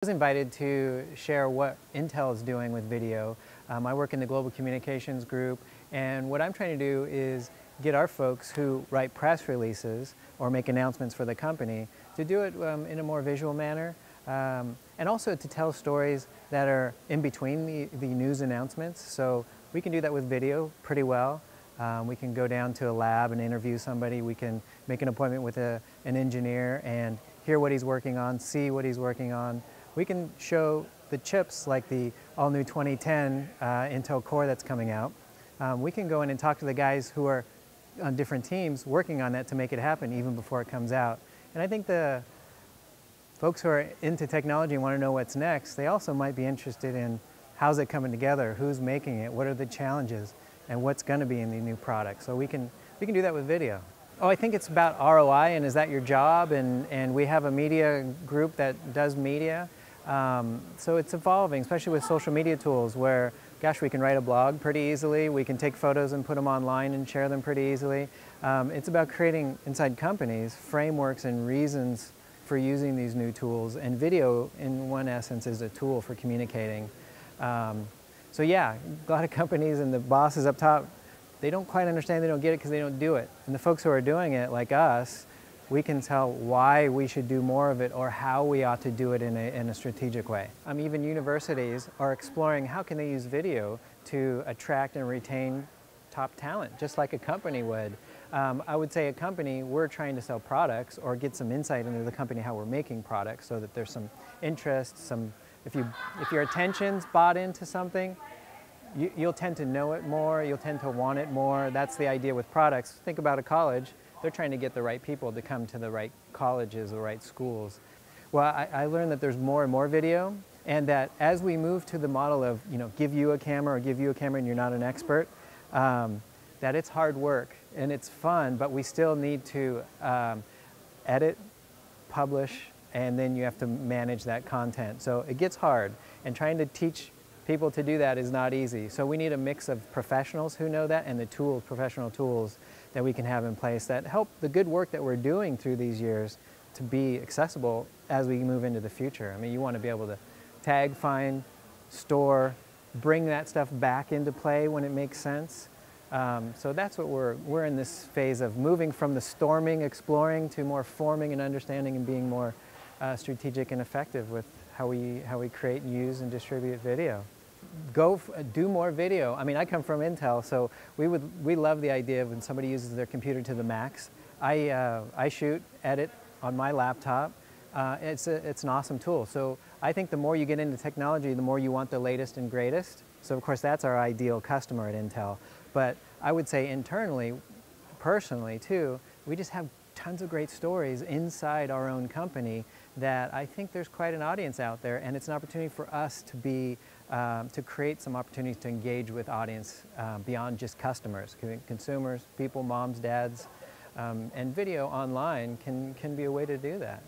I was invited to share what Intel is doing with video. I work in the global communications group, and what I'm trying to do is get our folks who write press releases or make announcements for the company to do it in a more visual manner, and also to tell stories that are in between the news announcements. So we can do that with video pretty well. We can go down to a lab and interview somebody. We can make an appointment with an engineer and hear what he's working on, see what he's working on. We can show the chips like the all-new 2010 Intel Core that's coming out. We can go in and talk to the guys who are on different teams working on that to make it happen even before it comes out. And I think the folks who are into technology and want to know what's next, they also might be interested in how's it coming together, who's making it, what are the challenges, and what's going to be in the new product. So we can do that with video. Oh, I think it's about ROI and is that your job? And we have a media group that does media. So it's evolving, especially with social media tools where, gosh, we can write a blog pretty easily. We can take photos and put them online and share them pretty easily. It's about creating inside companies frameworks and reasons for using these new tools. And video, in one essence, is a tool for communicating. So yeah, a lot of companies and the bosses up top, they don't quite understand, they don't get it because they don't do it. And the folks who are doing it, like us, we can tell why we should do more of it or how we ought to do it in a strategic way. Even universities are exploring how can they use video to attract and retain top talent, just like a company would. I would say a company, we're trying to sell products or get some insight into the company, how we're making products so that there's some interest, if your attention's bought into something, you'll tend to know it more, you'll tend to want it more. That's the idea with products. Think about a college. They're trying to get the right people to come to the right colleges, the right schools. Well, I learned that there's more and more video, and that as we move to the model of, give you a camera or give you a camera and you're not an expert, that it's hard work and it's fun, but we still need to edit, publish, and then you have to manage that content. So it gets hard, and trying to teach people to do that is not easy. So we need a mix of professionals who know that and the tools, professional tools that we can have in place that help the good work that we're doing through these years to be accessible as we move into the future. You want to be able to tag, find, store, bring that stuff back into play when it makes sense. So that's what we're in this phase of moving from the storming, exploring to more forming and understanding and being more strategic and effective with how we create, use, and distribute video. Do more video. I come from Intel, so we love the idea of when somebody uses their computer to the max. I shoot, edit on my laptop. It's an awesome tool. So I think the more you get into technology, the more you want the latest and greatest. So of course that's our ideal customer at Intel. But I would say internally, personally too, we just have tons of great stories inside our own company that I think there's quite an audience out there, and it's an opportunity for us to create some opportunities to engage with audience beyond just customers, consumers, people, moms, dads, and video online can be a way to do that.